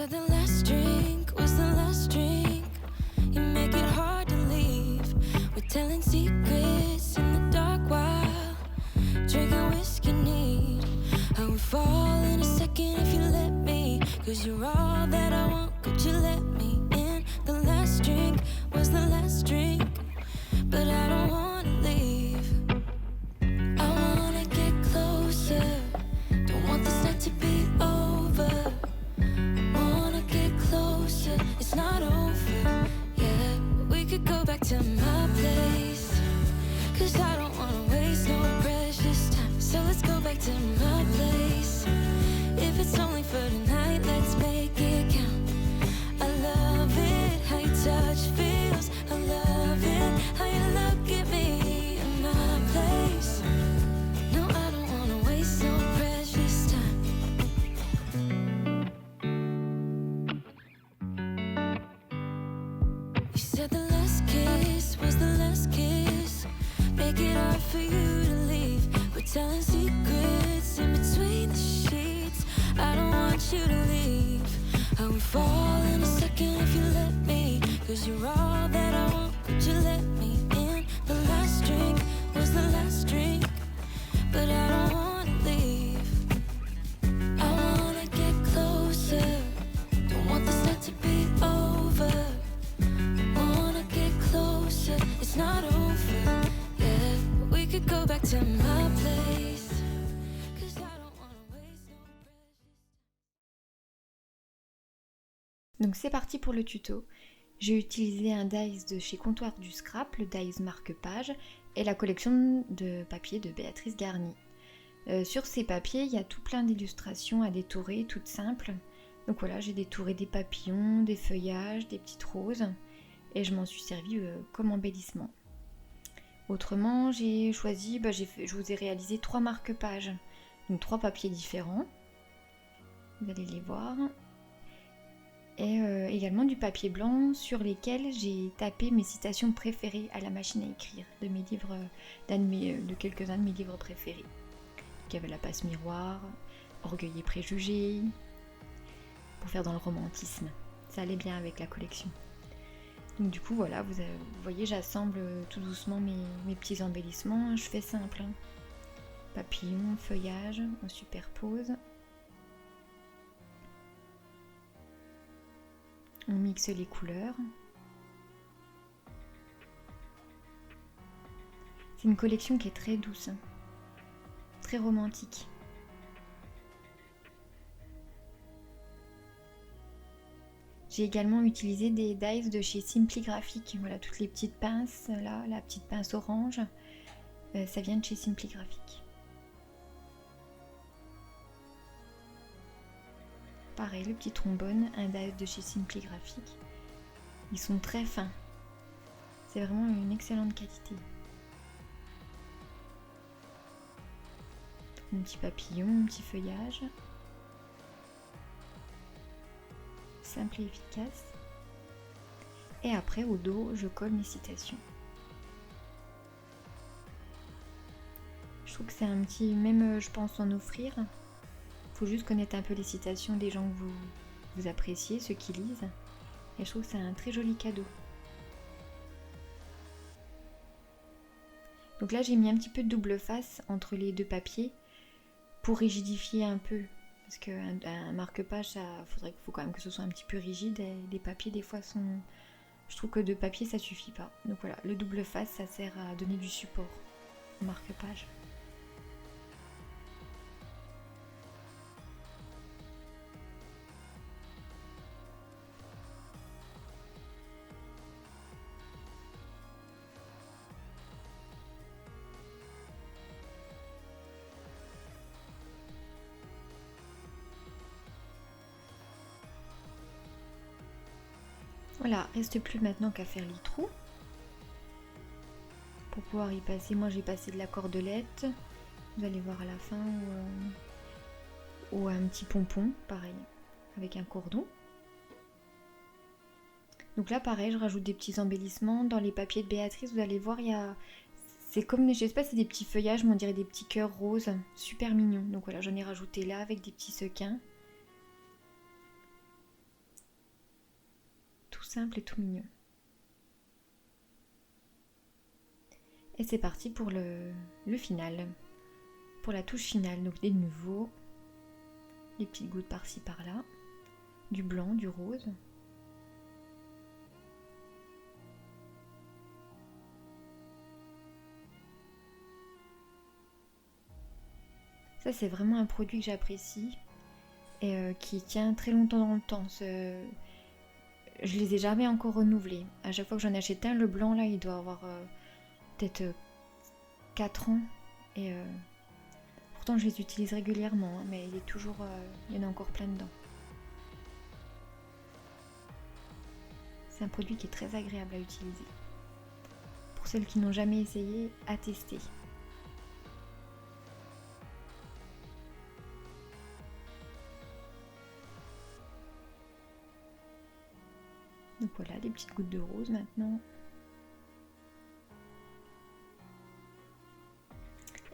said the last drink was the last drink. You make it hard to leave. We're telling secrets in the dark while drinking whiskey neat. I would fall in a second if you let me, 'cause you're all that I want, could you let me in? The last drink was the last drink, but I don't wanna leave. I wanna get closer, don't want this night to be over. Wanna get closer, it's not over, yeah. We could go back to my place, 'cause I don't wanna waste no precious time. So let's go back to my place. If it's only for tonight, let's make it count. I love it, how your touch feels. I love it, how you look at me in my place. No, I don't wanna waste no precious time. You said the last kiss was the last kiss. Make it hard for you to leave. We're telling secrets in between the sheets. I don't want you to leave. I would fall in a second if you let me, 'cause you're all that I want, could you let me in? The last drink was the last drink, but I don't wanna leave. I wanna get closer, don't want this night to be over. Wanna get closer, it's not over, yeah. We could go back to my place, 'cause I don't wanna waste no precious time. Donc c'est parti pour le tuto. J'ai utilisé un dies de chez Comptoir du Scrap, le dies marque-page, et la collection de papier de Béatrice Garny. Sur ces papiers, il y a tout plein d'illustrations à détourer, toutes simples. Donc voilà, j'ai détouré des papillons, des feuillages, des petites roses, et je m'en suis servi comme embellissement. Autrement, j'ai choisi, je vous ai réalisé 3 marque-pages, donc 3 papiers différents. Vous allez les voir. Et également du papier blanc sur lesquels j'ai tapé mes citations préférées à la machine à écrire de mes livres, de quelques-uns de mes livres préférés. Il y avait La Passe Miroir, Orgueil et Préjugés, pour faire dans le romantisme. Ça allait bien avec la collection. Donc du coup voilà, vous voyez, j'assemble tout doucement mes petits embellissements. Je fais simple, hein. Papillon, feuillage, on superpose. On mixe les couleurs. C'est une collection qui est très douce, très romantique. J'ai également utilisé des dies de chez Simply Graphic. Voilà, toutes les petites pinces, là, la petite pince orange, ça vient de chez Simply Graphic. Pareil, le petit trombone, un dies de chez Simply Graphic. Ils sont très fins. C'est vraiment une excellente qualité. Un petit papillon, un petit feuillage. Simple et efficace. Et après, au dos, je colle mes citations. Je trouve que c'est un petit... Même, je pense en offrir. Faut juste connaître un peu les citations des gens que vous appréciez, ceux qui lisent. Et je trouve que c'est un très joli cadeau. Donc là, j'ai mis un petit peu de double face entre les deux papiers pour rigidifier un peu. Parce qu'un marque-page, faut quand même que ce soit un petit peu rigide. Et les papiers, des fois, sont... Je trouve que 2 papiers, ça suffit pas. Donc voilà, le double face, ça sert à donner du support au marque-page. Voilà, reste plus maintenant qu'à faire les trous. Pour pouvoir y passer, moi j'ai passé de la cordelette. Vous allez voir à la fin, ou un petit pompon, pareil, avec un cordon. Donc là pareil, je rajoute des petits embellissements. Dans les papiers de Béatrice, vous allez voir, il y a... C'est comme, je sais pas, c'est des petits feuillages, mais on dirait des petits cœurs roses, super mignons. Donc voilà, j'en ai rajouté là avec des petits sequins. simple et tout mignon. Et c'est parti pour le final. Pour la touche finale, donc de nouveau, des petites gouttes par-ci par-là, du blanc, du rose. Ça c'est vraiment un produit que j'apprécie et qui tient très longtemps dans le temps. Je les ai jamais encore renouvelés. À chaque fois que j'en achète un, le blanc là il doit avoir peut-être 4 ans et pourtant je les utilise régulièrement hein, mais il y en a encore plein dedans. C'est un produit qui est très agréable à utiliser. Pour celles qui n'ont jamais essayé, à tester. Donc voilà, des petites gouttes de rose maintenant.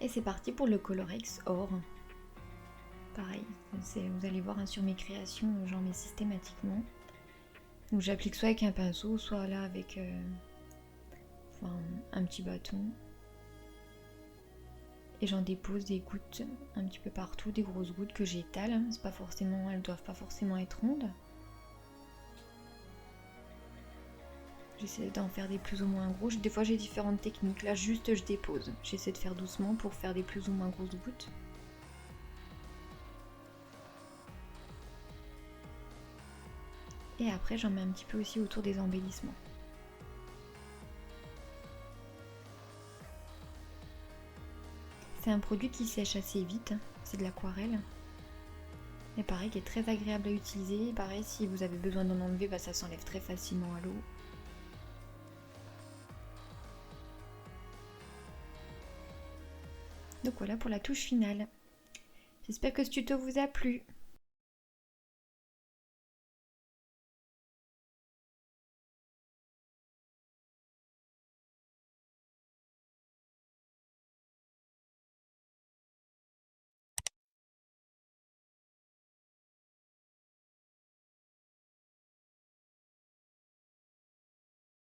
Et c'est parti pour le Colorex Or. Pareil, vous allez voir hein, sur mes créations, j'en mets systématiquement. Donc j'applique soit avec un pinceau, soit là avec un petit bâton. Et j'en dépose des gouttes un petit peu partout, des grosses gouttes que j'étale. Elles ne doivent pas forcément être rondes. J'essaie d'en faire des plus ou moins gros. Des fois j'ai différentes techniques. Là juste je dépose. J'essaie de faire doucement pour faire des plus ou moins grosses gouttes. Et après j'en mets un petit peu aussi autour des embellissements. C'est un produit qui sèche assez vite. C'est de l'aquarelle. Et pareil qui est très agréable à utiliser. Pareil si vous avez besoin d'en enlever, ça s'enlève très facilement à l'eau. Donc voilà pour la touche finale. J'espère que ce tuto vous a plu.